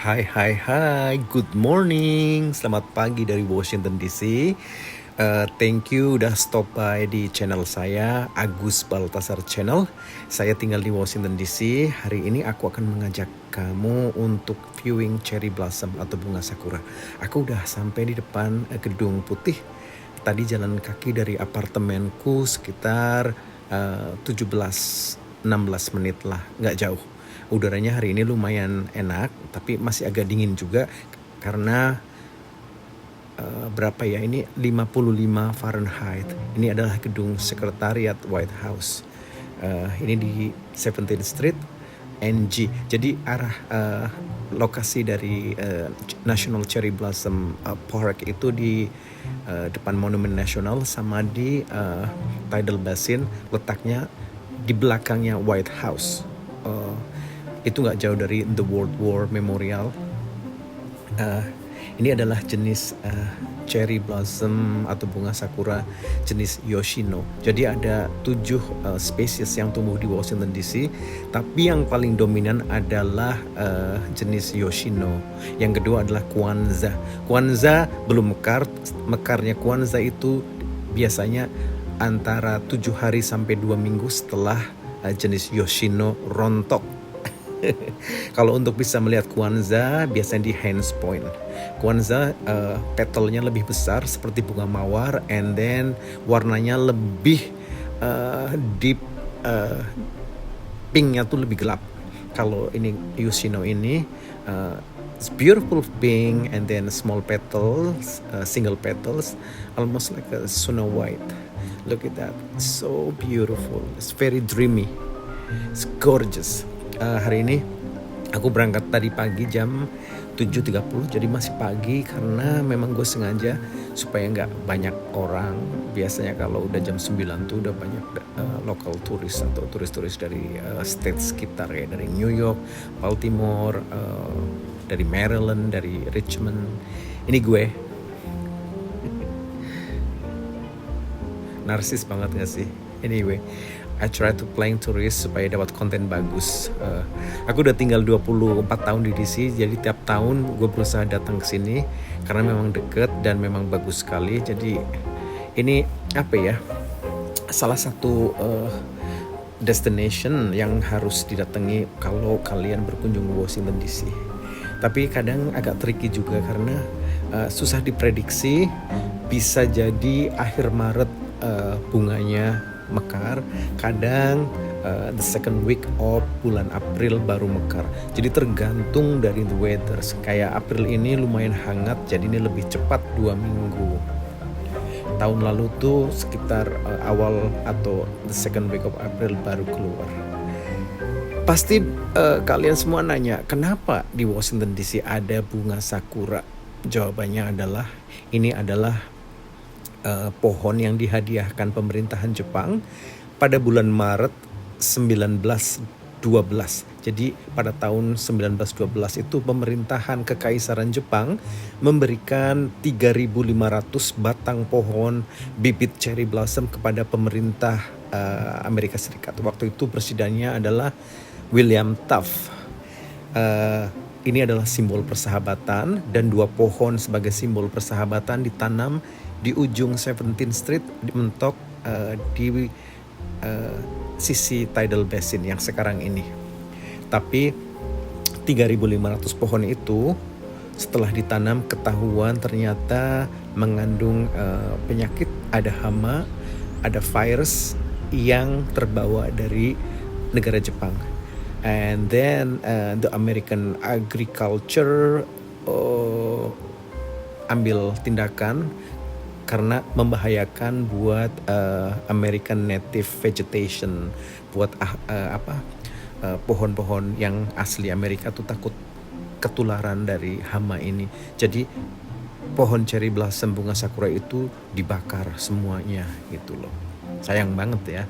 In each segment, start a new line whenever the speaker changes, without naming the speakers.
Hai, good morning. Selamat pagi dari Washington DC. Thank you udah stop by di channel saya, Agus Baltasar Channel. Saya tinggal di Washington DC. Hari ini aku akan mengajak kamu untuk viewing cherry blossom atau bunga sakura. Aku udah sampai di depan gedung putih. Tadi jalan kaki dari apartemenku sekitar 17-16 menit lah, nggak jauh. Udaranya hari ini lumayan enak, tapi masih agak dingin juga karena berapa ya, ini 55 Fahrenheit. Ini adalah gedung sekretariat White House. Ini di 17th Street NG. Jadi arah lokasi dari National Cherry Blossom Park itu di depan Monumen Nasional sama di Tidal Basin, letaknya di belakangnya White House. Itu nggak jauh dari The World War Memorial. Ini adalah jenis cherry blossom atau bunga sakura jenis Yoshino. Jadi ada 7 spesies yang tumbuh di Washington DC, tapi yang paling dominan adalah jenis Yoshino. Yang kedua adalah Kwanza. Kwanza belum mekar. Mekarnya Kwanza itu biasanya antara 7 hari sampai 2 minggu setelah jenis Yoshino rontok. Kalau untuk bisa melihat Kwanza biasanya di Hands Point. Kwanza petalnya lebih besar seperti bunga mawar, and then warnanya lebih deep, pinknya tuh lebih gelap. Kalau ini Yoshino ini it's beautiful pink, and then small petals, single petals, almost like a Snow White. Look at that, so beautiful. It's very dreamy, it's gorgeous. Hari ini aku berangkat tadi pagi jam 7.30, jadi masih pagi karena memang gue sengaja supaya nggak banyak orang. Biasanya kalau udah jam 9 tuh udah banyak local turis atau turis-turis dari state sekitar ya, dari New York, Baltimore, dari Maryland, dari Richmond. Ini gue narsis banget gak sih? Anyway, I try to playing tourist supaya dapat konten bagus. Aku udah tinggal 24 tahun di DC, jadi tiap tahun gue berusaha datang ke sini karena memang deket dan memang bagus sekali. Jadi ini apa ya, salah satu destination yang harus didatangi kalau kalian berkunjung ke Washington DC. Tapi kadang agak tricky juga karena susah diprediksi. Bisa jadi akhir Maret bunganya mekar, kadang the second week of bulan April baru mekar. Jadi tergantung dari the weather. Kayak April ini lumayan hangat, jadi ini lebih cepat 2 minggu. Tahun lalu tuh sekitar awal atau the second week of April baru keluar. Pasti kalian semua nanya, kenapa di Washington DC ada bunga sakura? Jawabannya adalah, ini adalah pohon yang dihadiahkan pemerintahan Jepang pada bulan Maret 1912. Jadi pada tahun 1912 itu pemerintahan Kekaisaran Jepang memberikan 3.500 batang pohon bibit cherry blossom kepada pemerintah Amerika Serikat. Waktu itu presidennya adalah William Taft. Ini adalah simbol persahabatan, dan 2 pohon sebagai simbol persahabatan ditanam di ujung 17th Street, mentok di sisi Tidal Basin yang sekarang ini. Tapi 3.500 pohon itu setelah ditanam ketahuan ternyata mengandung penyakit, ada hama, ada virus yang terbawa dari negara Jepang. And then the American agriculture ambil tindakan karena membahayakan buat American native vegetation, buat pohon-pohon yang asli Amerika tuh takut ketularan dari hama ini. Jadi pohon cherry blossom bunga sakura itu dibakar semuanya gitu loh. Sayang banget ya.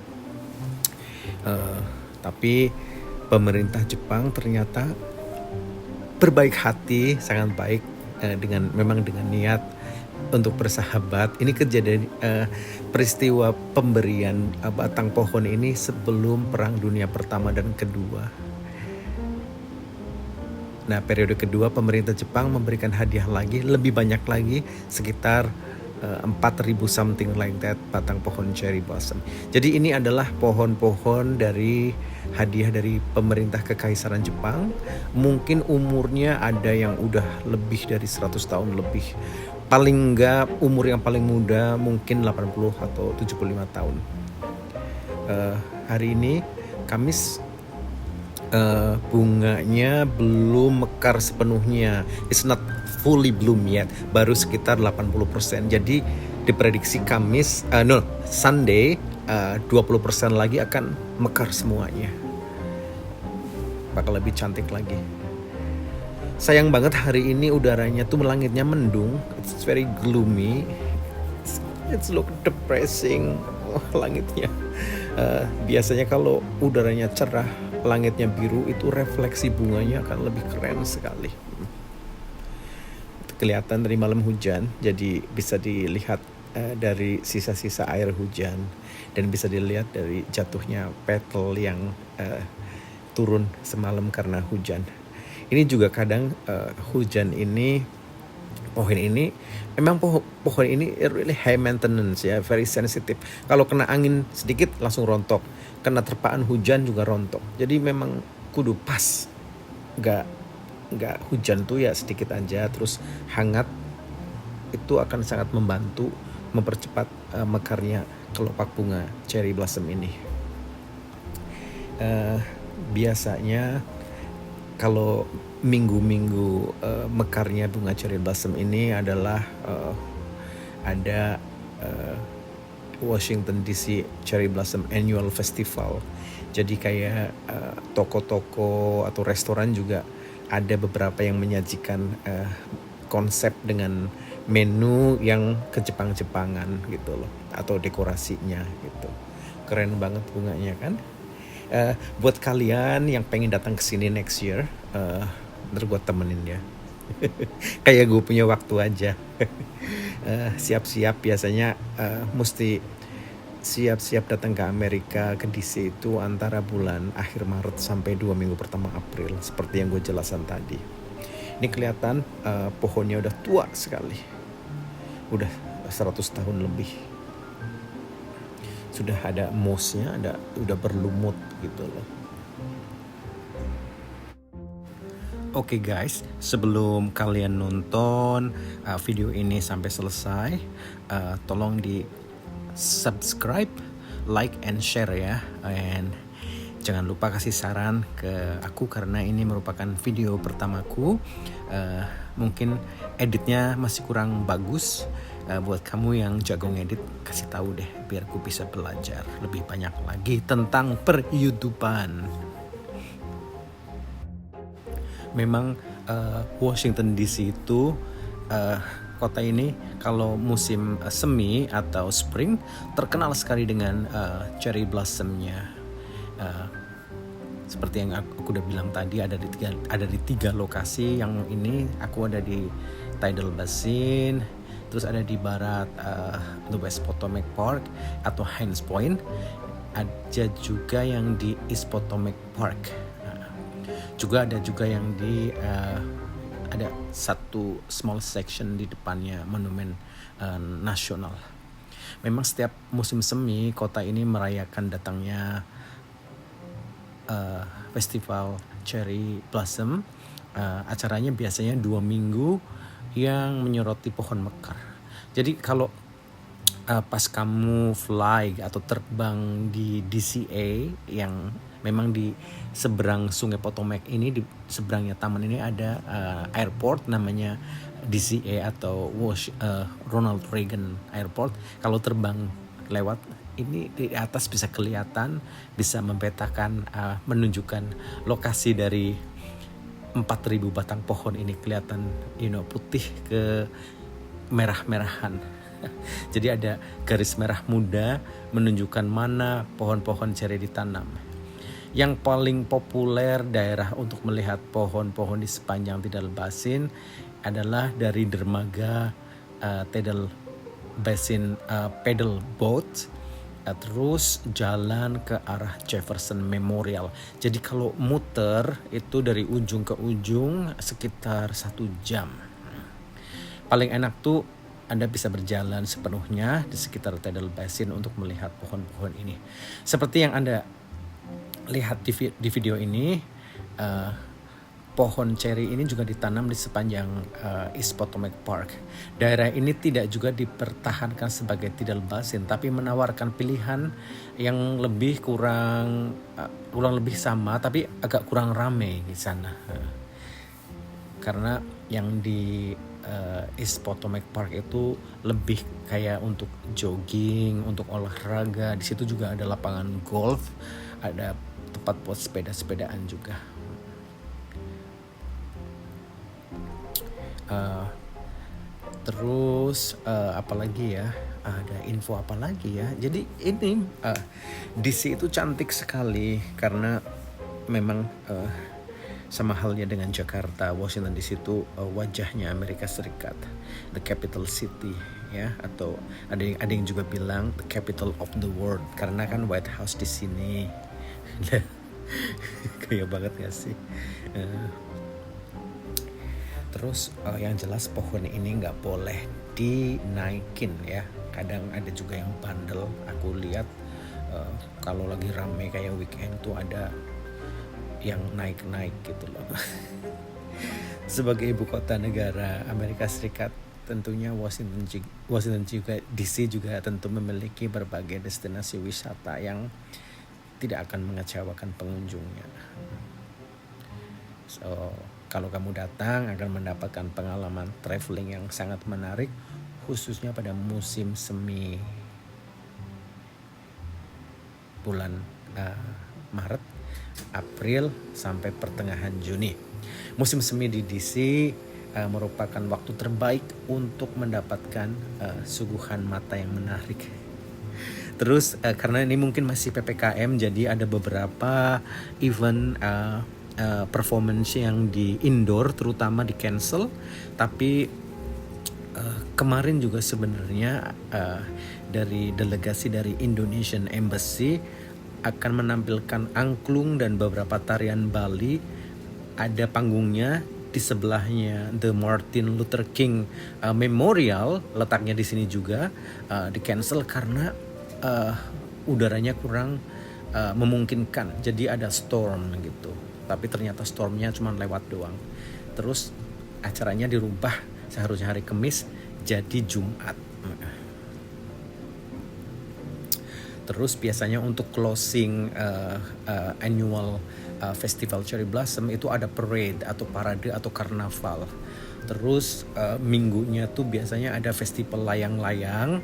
Tapi pemerintah Jepang ternyata berbaik hati, sangat baik, memang dengan niat untuk bersahabat. Ini kejadian peristiwa pemberian batang pohon ini sebelum Perang Dunia Pertama dan Kedua. Nah, periode kedua pemerintah Jepang memberikan hadiah lagi, lebih banyak lagi, sekitar 4.000 something like that batang pohon cherry blossom. Jadi ini adalah pohon-pohon dari hadiah dari pemerintah Kekaisaran Jepang. Mungkin umurnya ada yang udah lebih dari 100 tahun lebih. Paling enggak umur yang paling muda mungkin 80 atau 75 tahun. Hari ini Kamis, bunganya belum mekar sepenuhnya. It's not fully bloom yet, baru sekitar 80%. Jadi diprediksi Sunday 20% lagi akan mekar semuanya. Bakal lebih cantik lagi. Sayang banget hari ini udaranya tuh langitnya mendung. It's very gloomy. It's look depressing. Langitnya. Biasanya kalau udaranya cerah, langitnya biru, itu refleksi bunganya akan lebih keren sekali. Kelihatan dari malam hujan, jadi bisa dilihat dari sisa-sisa air hujan, dan bisa dilihat dari jatuhnya petal yang turun semalam karena hujan. Ini juga kadang hujan ini, pohon ini memang pohon ini really high maintenance ya, very sensitive. Kalau kena angin sedikit langsung rontok, kena terpaan hujan juga rontok. Jadi memang kudu pas, nggak hujan tuh ya sedikit aja terus hangat, itu akan sangat membantu mempercepat mekarnya kelopak bunga cherry blossom ini. Biasanya kalau minggu-minggu mekarnya bunga cherry blossom ini adalah ada Washington DC Cherry Blossom Annual Festival. Jadi kayak toko-toko atau restoran juga ada beberapa yang menyajikan konsep dengan menu yang ke Jepang-Jepangan gitu loh, atau dekorasinya gitu. Keren banget bunganya kan. Buat kalian yang pengen datang ke sini next year, ntar gue temenin ya. Kayak gue punya waktu aja. Siap-siap biasanya mesti siap-siap datang ke Amerika, ke DC itu antara bulan akhir Maret sampai 2 minggu pertama April, seperti yang gue jelasan tadi. Ini kelihatan pohonnya udah tua sekali, udah 100 tahun lebih. Sudah ada mossnya, udah berlumut gitu loh. Oke guys, sebelum kalian nonton video ini sampai selesai, tolong di subscribe, like, and share ya. And jangan lupa kasih saran ke aku karena ini merupakan video pertamaku. Mungkin editnya masih kurang bagus. Buat kamu yang jago ngedit, kasih tahu deh biar aku bisa belajar lebih banyak lagi tentang per-YouTubean. Memang Washington DC itu kota ini kalau musim semi atau spring terkenal sekali dengan cherry blossomnya. Seperti yang aku udah bilang tadi, ada di tiga lokasi. Yang ini aku ada di Tidal Basin, terus ada di barat the West Potomac Park atau Hines Point, ada juga yang di East Potomac Park. Juga ada yang di ada satu small section di depannya Monumen Nasional. Memang setiap musim semi kota ini merayakan datangnya festival cherry blossom. Acaranya biasanya 2 minggu yang menyoroti pohon mekar. Jadi kalau pas kamu fly atau terbang di DCA yang memang di seberang Sungai Potomac ini, di seberangnya taman ini ada airport namanya DCA atau Ronald Reagan Airport. Kalau terbang lewat ini di atas bisa kelihatan, bisa memetakan, menunjukkan lokasi dari 4.000 batang pohon ini kelihatan, putih ke merah-merahan. Jadi ada garis merah muda menunjukkan mana pohon-pohon cherry ditanam. Yang paling populer daerah untuk melihat pohon-pohon di sepanjang Tidal Basin adalah dari dermaga Tidal Basin Paddle Boat. terus jalan ke arah Jefferson Memorial. Jadi kalau muter itu dari ujung ke ujung sekitar 1 jam. Paling enak tuh Anda bisa berjalan sepenuhnya di sekitar Tidal Basin untuk melihat pohon-pohon ini. Seperti yang Anda lihat di video ini, pohon ceri ini juga ditanam di sepanjang East Potomac Park. Daerah ini tidak juga dipertahankan sebagai Tidal Basin, tapi menawarkan pilihan yang lebih kurang lebih sama, tapi agak kurang ramai di sana. Karena yang di East Potomac Park itu lebih kayak untuk jogging, untuk olahraga. Di situ juga ada lapangan golf, ada tempat buat sepeda-sepedaan juga. Terus apalagi ya, ada info apa lagi ya. Jadi ini DC itu cantik sekali karena memang sama halnya dengan Jakarta, Washington DC itu wajahnya Amerika Serikat, the capital city ya, atau ada yang juga bilang the capital of the world karena kan White House di sini. Kayak banget gak sih? Terus yang jelas pohon ini nggak boleh dinaikin ya. Kadang ada juga yang bandel. Aku lihat kalau lagi rame kayak weekend tuh ada yang naik-naik gitu loh. Sebagai ibu kota negara Amerika Serikat, tentunya Washington juga DC juga tentu memiliki berbagai destinasi wisata yang tidak akan mengecewakan pengunjungnya. So, kalau kamu datang akan mendapatkan pengalaman traveling yang sangat menarik, khususnya pada musim semi bulan Maret, April sampai pertengahan Juni. Musim semi di DC merupakan waktu terbaik untuk mendapatkan suguhan mata yang menarik. Terus karena ini mungkin masih PPKM, jadi ada beberapa event performance yang di indoor terutama di cancel. Tapi kemarin juga sebenarnya dari delegasi dari Indonesian Embassy akan menampilkan angklung dan beberapa tarian Bali. Ada panggungnya di sebelahnya The Martin Luther King Memorial, letaknya di sini juga di cancel karena udaranya kurang memungkinkan. Jadi ada storm gitu. Tapi ternyata stormnya cuma lewat doang. Terus acaranya dirubah, seharusnya hari Kamis jadi Jumat. Terus biasanya untuk closing annual festival Cherry Blossom itu ada parade atau parade atau karnaval. Terus minggunya tuh biasanya ada festival layang-layang.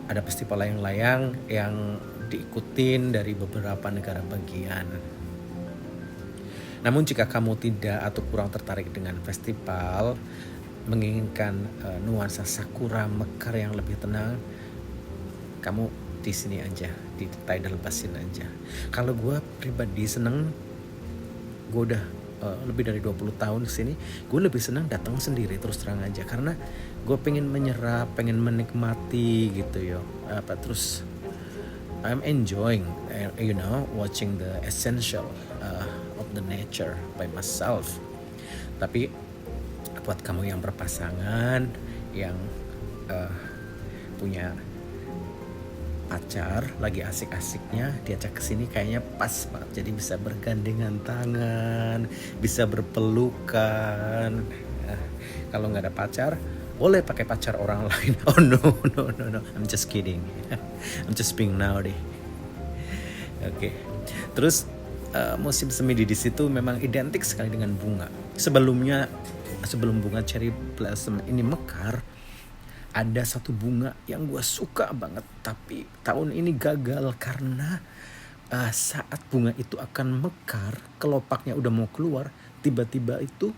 Ada festival layang-layang yang diikutin dari beberapa negara bagian. Namun jika kamu tidak atau kurang tertarik dengan festival, menginginkan nuansa sakura mekar yang lebih tenang, kamu di sini aja, di Tidal Basin aja. Kalau gue pribadi seneng, gue udah lebih dari 20 tahun kesini, gue lebih senang datang sendiri terus terang aja. Karena gue pengen menyerap, pengen menikmati gitu yo. Terus I'm enjoying, watching the essential of the nature by myself. Tapi buat kamu yang berpasangan, yang punya pacar, lagi asik-asiknya diajak ke sini kayaknya pas banget. Jadi bisa bergandengan tangan, bisa berpelukan. Kalau nggak ada pacar, boleh pakai pacar orang lain. Oh no, I'm just kidding. I'm just being naughty. Oke. Terus musim semi di situ memang identik sekali dengan bunga. Sebelum bunga cherry blossom ini mekar, ada satu bunga yang gue suka banget, tapi tahun ini gagal karena saat bunga itu akan mekar, kelopaknya udah mau keluar, tiba-tiba itu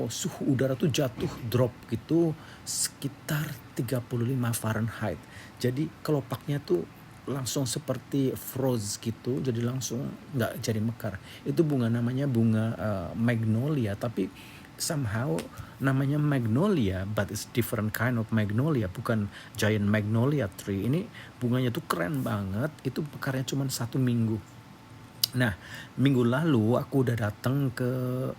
suhu udara tuh jatuh, drop gitu sekitar 35 Fahrenheit. Jadi kelopaknya tuh langsung seperti froze gitu, jadi langsung nggak jadi mekar. Itu bunga namanya bunga magnolia, tapi somehow namanya magnolia, but it's different kind of magnolia, bukan giant magnolia tree. Ini bunganya tuh keren banget. Itu mekarnya cuma 1 minggu. Nah, minggu lalu aku udah datang ke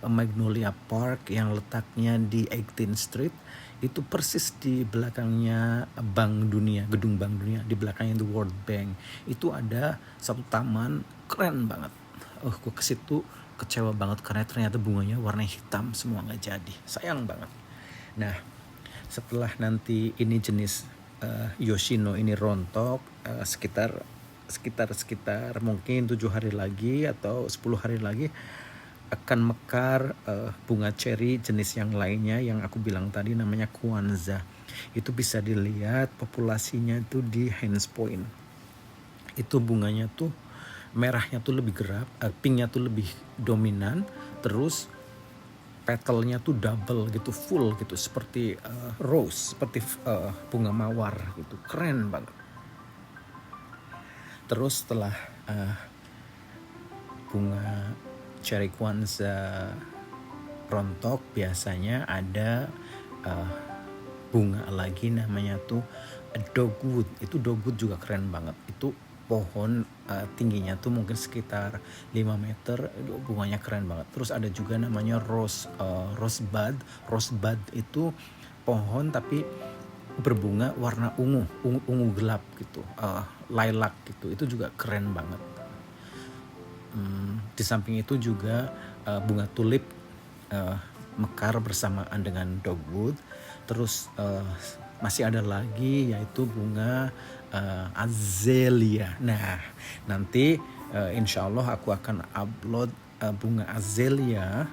Magnolia Park yang letaknya di 18th Street. Itu persis di belakangnya Bank Dunia, gedung Bank Dunia, di belakangnya The World Bank. Itu ada satu taman keren banget. Gue ke situ kecewa banget karena ternyata bunganya warna hitam semua, nggak jadi. Sayang banget. Nah, setelah nanti ini jenis Yoshino ini rontok, sekitar mungkin 7 hari lagi atau 10 hari lagi akan mekar bunga cherry jenis yang lainnya yang aku bilang tadi namanya Kwanza. Itu bisa dilihat populasinya itu di Hands Point. Itu bunganya tuh merahnya tuh lebih gerap, pinknya tuh lebih dominan, terus petalnya tuh double gitu, full gitu, seperti rose, seperti bunga mawar gitu, keren banget. Terus setelah bunga cherry Kwanza rontok, biasanya ada bunga lagi namanya tuh dogwood. Itu dogwood juga keren banget. Itu pohon tingginya tuh mungkin sekitar 5 meter, bunganya keren banget. Terus ada juga namanya rosebud. Rosebud itu pohon tapi berbunga warna ungu gelap gitu, lilac gitu. Itu juga keren banget. Di samping itu juga bunga tulip mekar bersamaan dengan dogwood. Terus masih ada lagi yaitu bunga azalea. Nah, nanti insya Allah aku akan upload bunga azalea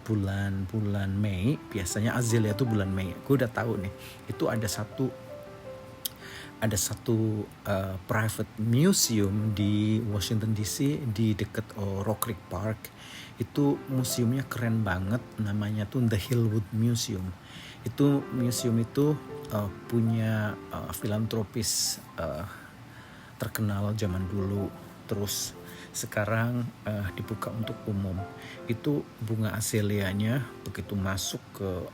bulan Mei. Biasanya azalea itu bulan Mei. Gue udah tahu nih. Itu ada satu private museum di Washington DC di dekat Rock Creek Park. Itu museumnya keren banget, namanya tuh The Hillwood Museum. Itu museum itu punya filantropis terkenal zaman dulu. Terus sekarang dibuka untuk umum. Itu bunga azaleanya begitu masuk ke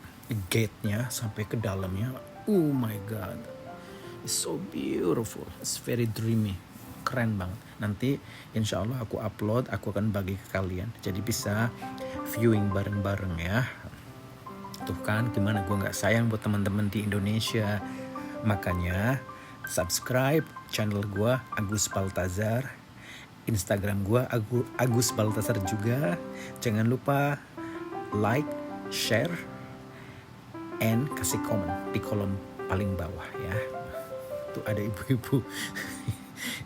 gate-nya sampai ke dalamnya, oh my god, it's so beautiful, it's very dreamy, keren banget. Nanti insya Allah aku upload, aku akan bagi ke kalian, jadi bisa viewing bareng-bareng ya. Tuh kan gimana gue nggak sayang buat teman-teman di Indonesia. Makanya subscribe channel gue Agus Baltazar, Instagram gue Agus Baltazar juga. Jangan lupa like, share, and kasih komen di kolom paling bawah ya. Tuh ada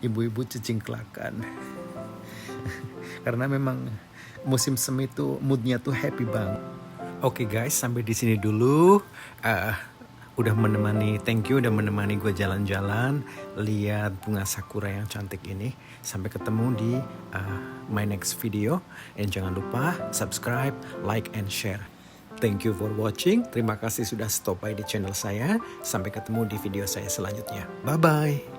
ibu-ibu cicingklakan. Karena memang musim semi tuh moodnya tuh happy banget. Oke guys, sampai di sini dulu. Thank you udah menemani gue jalan-jalan lihat bunga sakura yang cantik ini. Sampai ketemu di my next video. And jangan lupa subscribe, like, and share. Thank you for watching. Terima kasih sudah stop by di channel saya. Sampai ketemu di video saya selanjutnya. Bye-bye.